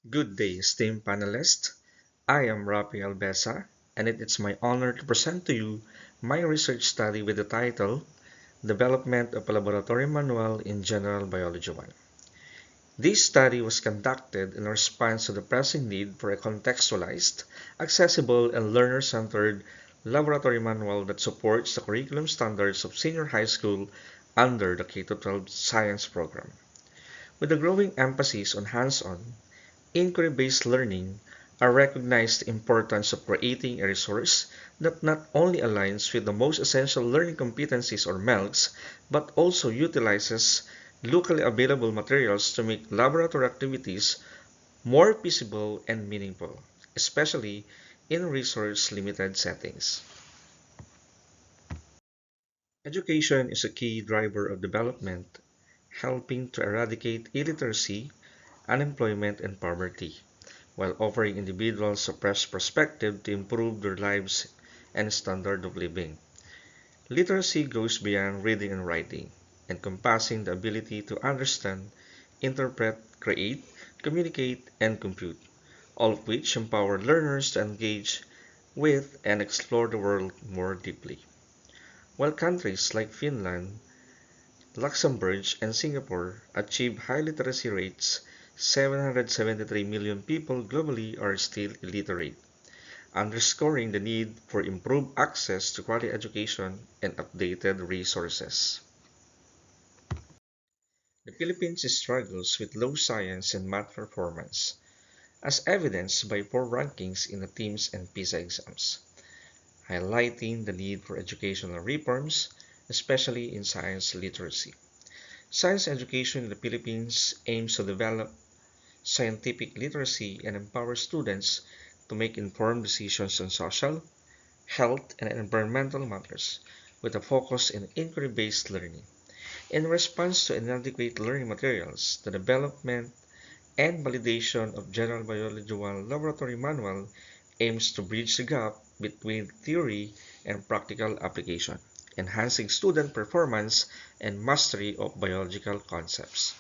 Good day, esteemed panelists. I am Rafael Besa, and it's my honor to present to you my research study with the title Development of a Laboratory Manual in General Biology 1. This study was conducted in response to the pressing need for a contextualized, accessible, and learner-centered laboratory manual that supports the curriculum standards of senior high school under the K-12 science program. With a growing emphasis on hands-on, inquiry-based learning, I recognize the importance of creating a resource that not only aligns with the most essential learning competencies or MELCs, but also utilizes locally available materials to make laboratory activities more feasible and meaningful, especially in resource-limited settings. Education is a key driver of development, helping to eradicate illiteracy, unemployment, and poverty, while offering individuals a fresh perspective to improve their lives and standard of living. Literacy goes beyond reading and writing, encompassing the ability to understand, interpret, create, communicate, and compute, all of which empower learners to engage with and explore the world more deeply. While countries like Finland, Luxembourg, and Singapore achieve high literacy rates, 773 million people globally are still illiterate, underscoring the need for improved access to quality education and updated resources. The Philippines struggles with low science and math performance, as evidenced by poor rankings in the TIMSS and PISA exams, highlighting the need for educational reforms, especially in science literacy. Science education in the Philippines aims to develop scientific literacy and empower students to make informed decisions on social, health, and environmental matters, with a focus in inquiry-based learning. In response to inadequate learning materials, the development and validation of General Biology 1 Laboratory Manual aims to bridge the gap between theory and practical application, enhancing student performance and mastery of biological concepts.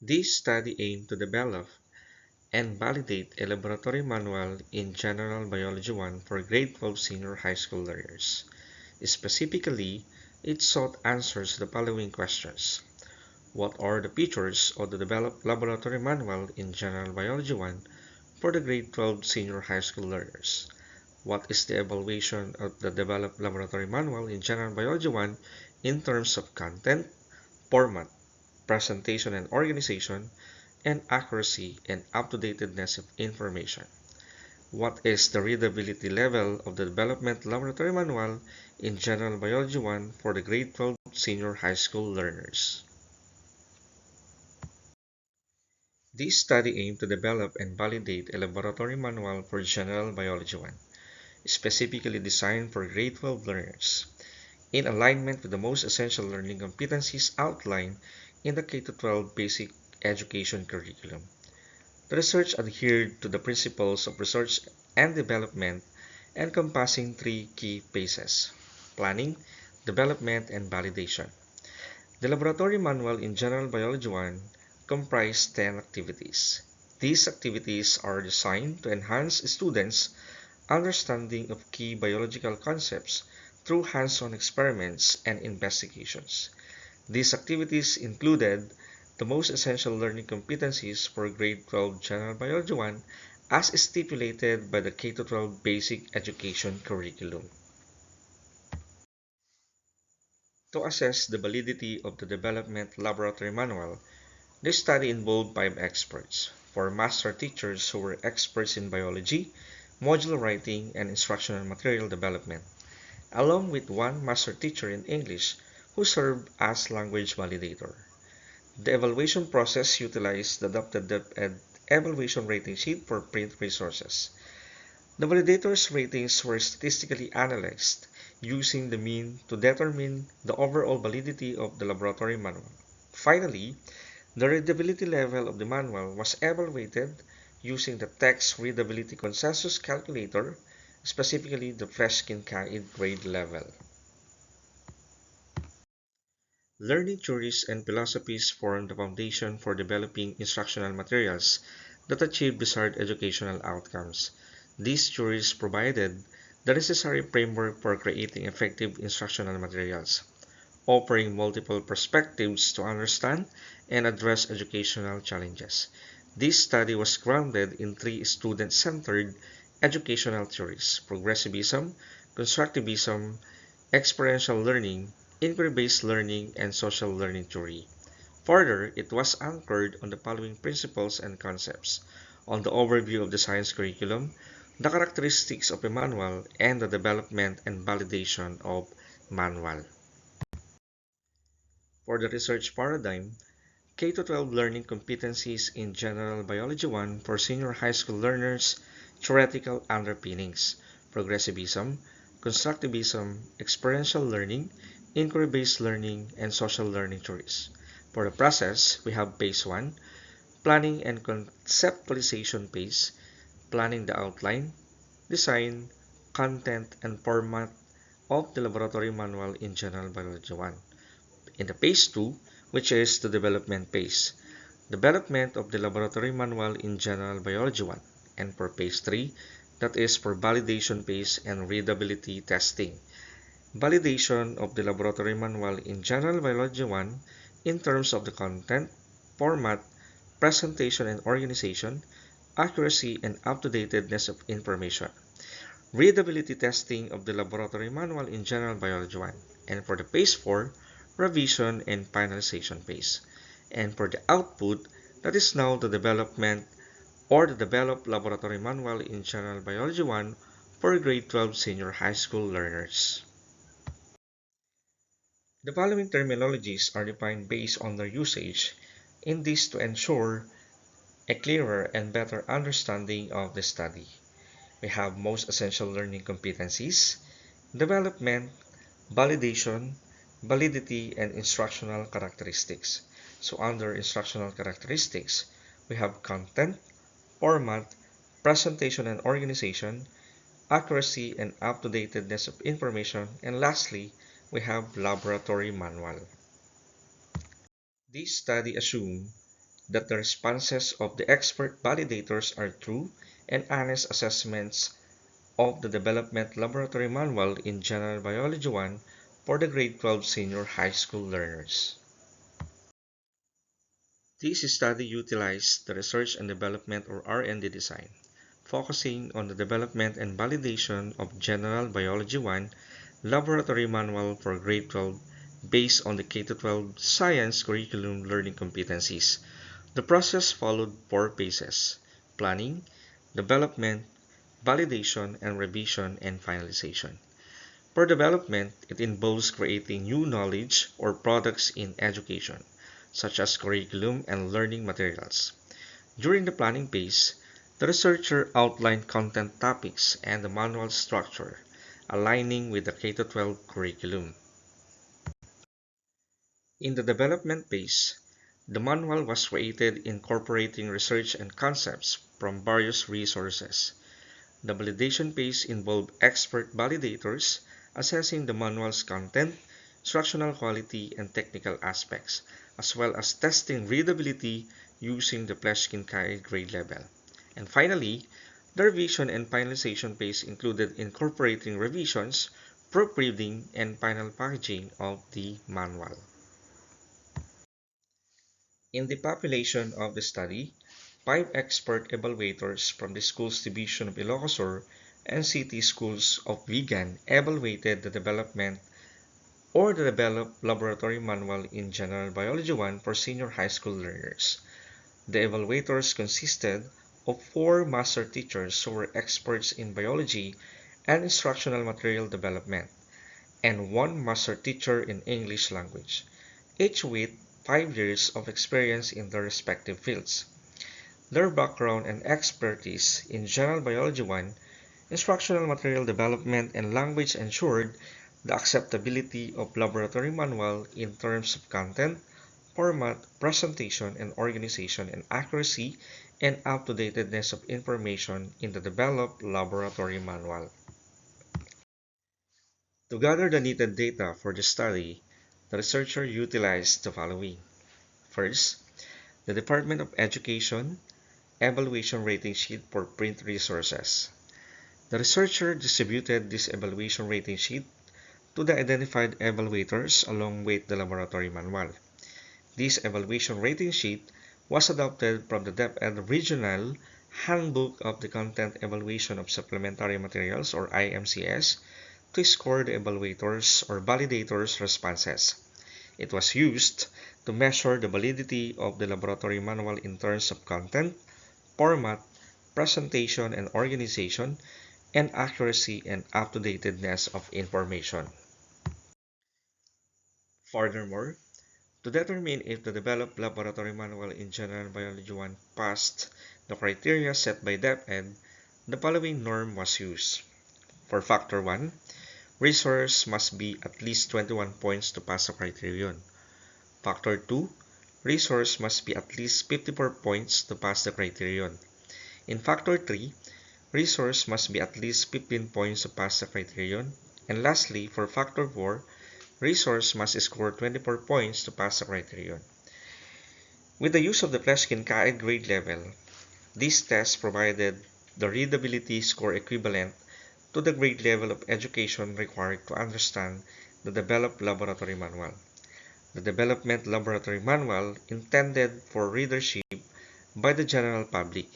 This study aimed to develop and validate a laboratory manual in General Biology 1 for grade 12 senior high school learners. Specifically, it sought answers to the following questions. What are the features of the developed laboratory manual in General Biology 1 for the grade 12 senior high school learners? What is the evaluation of the developed laboratory manual in General Biology 1 in terms of content, format, presentation and organization, and accuracy and up-to-dateness of information? What is the readability level of the development laboratory manual in General Biology 1 for the grade 12 senior high school learners? This study aimed to develop and validate a laboratory manual for General Biology 1, specifically designed for grade 12 learners, in alignment with the most essential learning competencies outlined in the K-12 basic education curriculum. The research adhered to the principles of research and development, encompassing three key phases: planning, development, and validation. The laboratory manual in General Biology 1 comprised 10 activities. These activities are designed to enhance students' understanding of key biological concepts through hands-on experiments and investigations. These activities included the most essential learning competencies for grade 12 General Biology 1 as stipulated by the K-12 basic education curriculum. To assess the validity of the development laboratory manual, this study involved 5 experts, 4 master teachers who were experts in biology, module writing, and instructional material development, along with 1 master teacher in English who served as language validator. The evaluation process utilized the adopted DepEd evaluation rating sheet for print resources. The validators' ratings were statistically analyzed using the mean to determine the overall validity of the laboratory manual. Finally, the readability level of the manual was evaluated using the text readability consensus calculator, specifically the Freskin Kincaid grade level. Learning theories and philosophies form the foundation for developing instructional materials that achieve desired educational outcomes. These theories provided the necessary framework for creating effective instructional materials, offering multiple perspectives to understand and address educational challenges. This study was grounded in three student-centered educational theories: progressivism, constructivism, experiential learning, inquiry-based learning, and social learning theory. Further, it was anchored on the following principles and concepts: on the overview of the science curriculum, the characteristics of a manual, and the development and validation of manual. For the research paradigm, K-12 learning competencies in General Biology 1 for senior high school learners, theoretical underpinnings, progressivism, constructivism, experiential learning, inquiry-based learning, and social learning theories. For the process, we have phase 1, planning and conceptualization phase, planning the outline, design, content, and format of the laboratory manual in General Biology 1. In the phase 2, which is the development phase, development of the laboratory manual in General Biology 1, and for phase 3, that is for validation phase and readability testing. Validation of the laboratory manual in General Biology 1 in terms of the content, format, presentation and organization, accuracy and up-to-dateness of information. Readability testing of the laboratory manual in General Biology 1. And for the phase 4, revision and finalization phase. And for the output, that is now the development or the developed laboratory manual in General Biology 1 for grade 12 senior high school learners. The following terminologies are defined based on their usage in this to ensure a clearer and better understanding of the study. We have most essential learning competencies, development, validation, validity, and instructional characteristics. So under instructional characteristics, we have content, format, presentation and organization, accuracy and up-to-dateness of information, and lastly, we have laboratory manual. This study assumes that the responses of the expert validators are true and honest assessments of the development laboratory manual in General Biology 1 for the grade 12 senior high school learners. This study utilized the research and development or R&D design, focusing on the development and validation of General Biology 1 laboratory manual for grade 12 based on the K-12 science curriculum learning competencies. The process followed four phases: planning, development, validation, and revision and finalization. For development, it involves creating new knowledge or products in education, such as curriculum and learning materials. During the planning phase, the researcher outlined content topics and the manual structure, aligning with the K-12 curriculum. In the development phase, the manual was created incorporating research and concepts from various resources. The validation phase involved expert validators assessing the manual's content, instructional quality, and technical aspects, as well as testing readability using the Pleshkin grade level. And finally, the revision and finalization phase included incorporating revisions, proofreading, and final packaging of the manual. In the population of the study, 5 expert evaluators from the Schools Division of Ilocos and City Schools of Vigan evaluated the development or the developed laboratory manual in General Biology 1 for senior high school learners. The evaluators consisted of 4 master teachers who were experts in biology and instructional material development, and 1 master teacher in English language, each with 5 years of experience in their respective fields. Their background and expertise in General Biology 1, instructional material development, and language ensured the acceptability of laboratory manual in terms of content, format, presentation, and organization, and accuracy and up-to-datedness of information in the developed laboratory manual. To gather the needed data for the study, the researcher utilized the following. First, the Department of Education Evaluation Rating Sheet for print resources. The researcher distributed this evaluation rating sheet to the identified evaluators along with the laboratory manual. This evaluation rating sheet was adopted from the DepEd Regional Handbook of the Content Evaluation of Supplementary Materials or IMCS to score the evaluators or validators' responses. It was used to measure the validity of the laboratory manual in terms of content, format, presentation and organization, and accuracy and up-to-datedness of information. Furthermore, to determine if the developed laboratory manual in General Biology 1 passed the criteria set by DepEd, the following norm was used. For Factor 1, resource must be at least 21 points to pass the criterion. Factor 2, resource must be at least 54 points to pass the criterion. In Factor 3, resource must be at least 15 points to pass the criterion. And lastly, for Factor 4, resource must score 24 points to pass the criterion. With the use of the Pleshkin-Caed grade level, this test provided the readability score equivalent to the grade level of education required to understand the developed laboratory manual. The development laboratory manual intended for readership by the general public,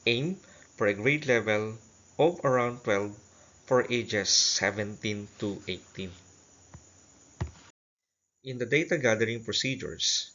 aimed for a grade level of around 12 for ages 17 to 18. In the data gathering procedures,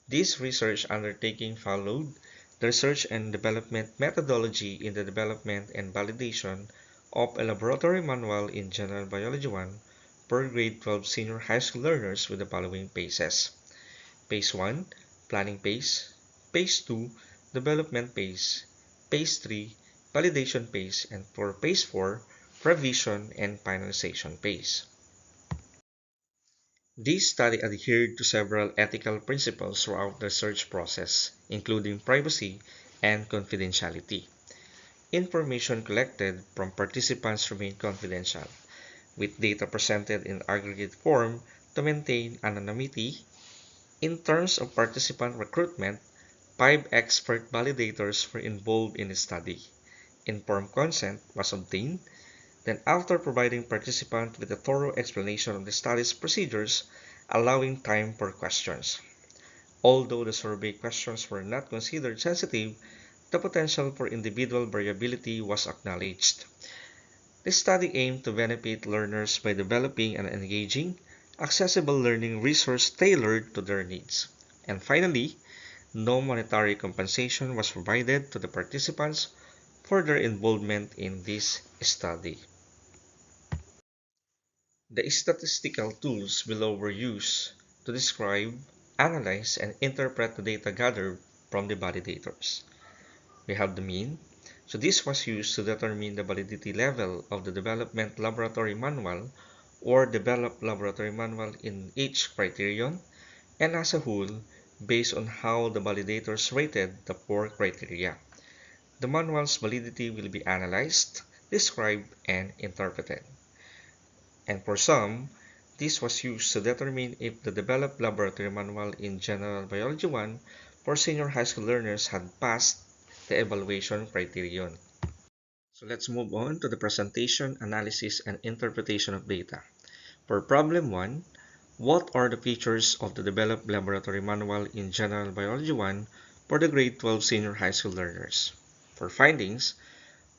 this research undertaking followed the research and development methodology in the development and validation of a laboratory manual in General Biology 1 for grade 12 senior high school learners with the following phases. Phase 1, planning phase. Phase 2, development phase. Phase 3, validation phase. And for phase 4, revision and finalization phase. This study adhered to several ethical principles throughout the research process, including privacy and confidentiality. Information collected from participants remained confidential, with data presented in aggregate form to maintain anonymity. In terms of participant recruitment, 5 expert validators were involved in the study. Informed consent was obtained. Then, after providing participants with a thorough explanation of the study's procedures, allowing time for questions. Although the survey questions were not considered sensitive, the potential for individual variability was acknowledged. The study aimed to benefit learners by developing an engaging, accessible learning resource tailored to their needs. And finally, no monetary compensation was provided to the participants for their involvement in this study. The statistical tools below were used to describe, analyze, and interpret the data gathered from the validators. We have the mean. So this was used to determine the validity level of the development laboratory manual or developed laboratory manual in each criterion, and as a whole, based on how the validators rated the 4 criteria. The manual's validity will be analyzed, described, and interpreted. And for some, this was used to determine if the developed laboratory manual in General Biology 1 for senior high school learners had passed the evaluation criterion. So let's move on to the presentation, analysis, and interpretation of data. For problem 1, what are the features of the developed laboratory manual in General Biology 1 for the grade 12 senior high school learners? For findings,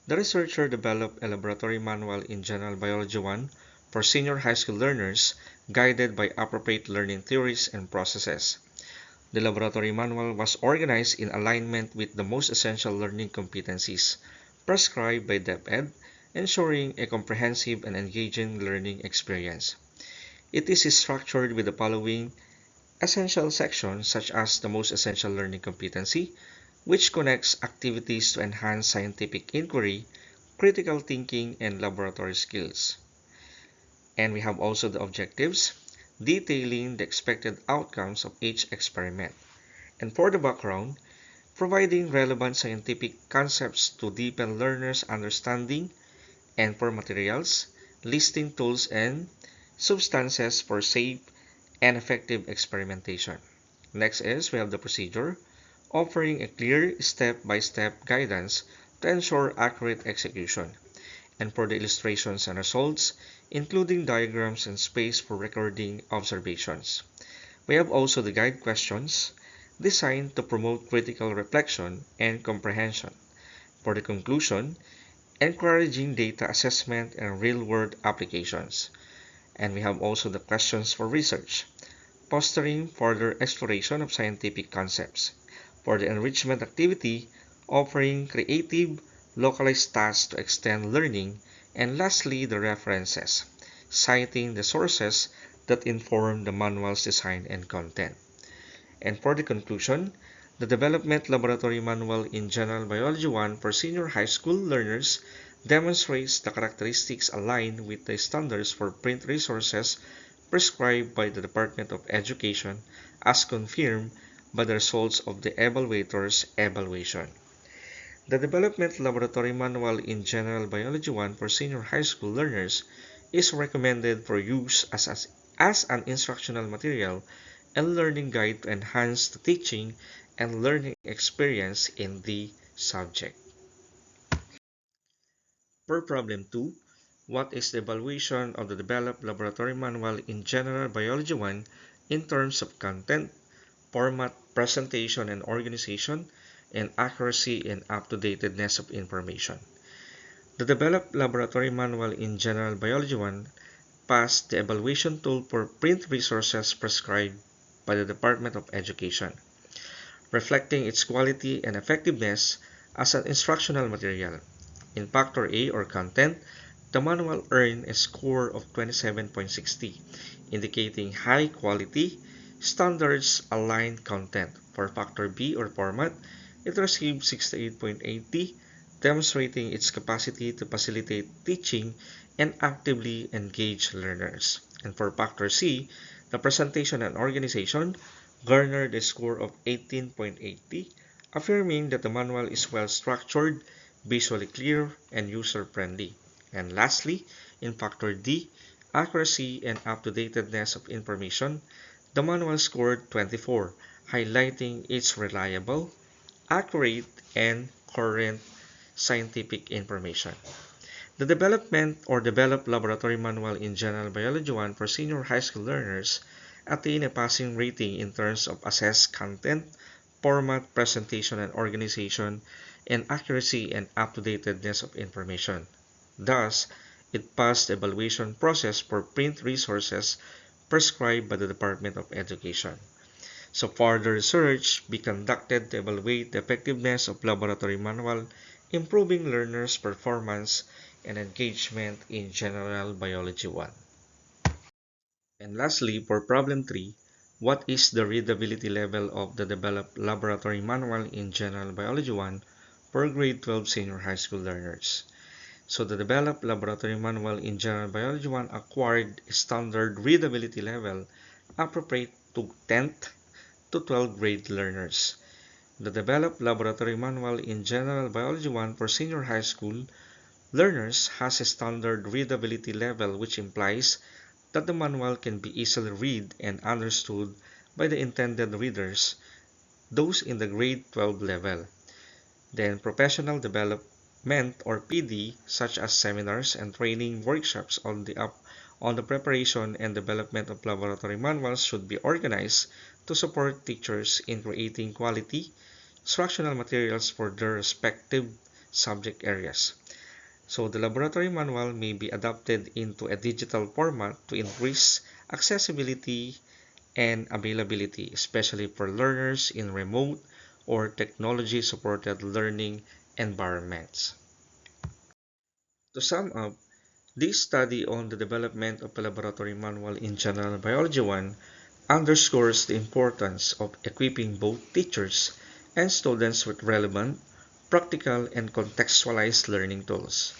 the researcher developed a laboratory manual in General Biology 1 for senior high school learners guided by appropriate learning theories and processes. The laboratory manual was organized in alignment with the most essential learning competencies prescribed by DepEd, ensuring a comprehensive and engaging learning experience. It is structured with the following essential sections, such as the most essential learning competency, which connects activities to enhance scientific inquiry, critical thinking, and laboratory skills. And we have also the objectives, detailing the expected outcomes of each experiment. And for the background, providing relevant scientific concepts to deepen learners' understanding. And for materials, listing tools and substances for safe and effective experimentation. Next is we have the procedure, offering a clear step-by-step guidance to ensure accurate execution, and for the illustrations and results, including diagrams and space for recording observations. We have also the guide questions, designed to promote critical reflection and comprehension. For the conclusion, encouraging data assessment and real-world applications. And we have also the questions for research, fostering further exploration of scientific concepts. For the enrichment activity, offering creative, localized tasks to extend learning. And lastly, the references, citing the sources that inform the manual's design and content. And for the conclusion, the Development Laboratory Manual in General Biology 1 for senior high school learners demonstrates the characteristics aligned with the standards for print resources prescribed by the Department of Education as confirmed by the results of the evaluator's evaluation. The Development Laboratory Manual in General Biology 1 for senior high school learners is recommended for use as an instructional material and learning guide to enhance the teaching and learning experience in the subject. For problem 2, what is the evaluation of the developed laboratory manual in General Biology 1 in terms of content, format, presentation and organization, and accuracy and up-to-datedness of information? The developed laboratory manual in General Biology 1 passed the evaluation tool for print resources prescribed by the Department of Education, reflecting its quality and effectiveness as an instructional material. In Factor A or content, the manual earned a score of 27.60, indicating high quality, standards-aligned content. For Factor B or format, it received 68.80, demonstrating its capacity to facilitate teaching and actively engage learners. And for Factor C, the presentation and organization garnered a score of 18.80, affirming that the manual is well structured, visually clear, and user-friendly. And lastly, in Factor D, accuracy and up-to-datedness of information, the manual scored 24, highlighting its reliable, accurate, and current scientific information. The development or developed laboratory manual in General Biology 1 for senior high school learners attained a passing rating in terms of assessed content, format, presentation and organization, and accuracy and up-to-datedness of information. Thus, it passed the evaluation process for print resources prescribed by the Department of Education. So further research be conducted to evaluate the effectiveness of laboratory manual, improving learners' performance and engagement in General Biology 1. And lastly, for problem 3, what is the readability level of the developed laboratory manual in General Biology 1 for grade 12 senior high school learners? So the developed laboratory manual in General Biology 1 acquired a standard readability level appropriate to 10th to 12th grade learners. The developed laboratory manual in General Biology 1 for senior high school learners has a standard readability level, which implies that the manual can be easily read and understood by the intended readers, those in the grade 12 level. Then professional development or PD, such as seminars and training workshops on the preparation and development of laboratory manuals should be organized to support teachers in creating quality instructional materials for their respective subject areas. So the laboratory manual may be adapted into a digital format to increase accessibility and availability, especially for learners in remote or technology-supported learning environments. To sum up, this study on the development of a laboratory manual in General Biology 1 underscores the importance of equipping both teachers and students with relevant, practical, and contextualized learning tools.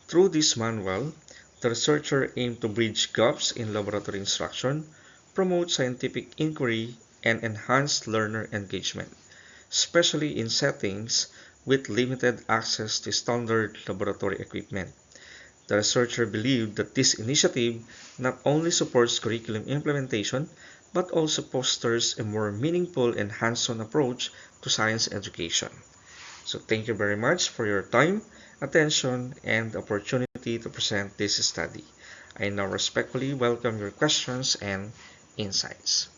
Through this manual, the researcher aimed to bridge gaps in laboratory instruction, promote scientific inquiry, and enhance learner engagement, especially in settings with limited access to standard laboratory equipment. The researcher believed that this initiative not only supports curriculum implementation, but also fosters a more meaningful and hands-on approach to science education. So thank you very much for your time, attention, and opportunity to present this study. I now respectfully welcome your questions and insights.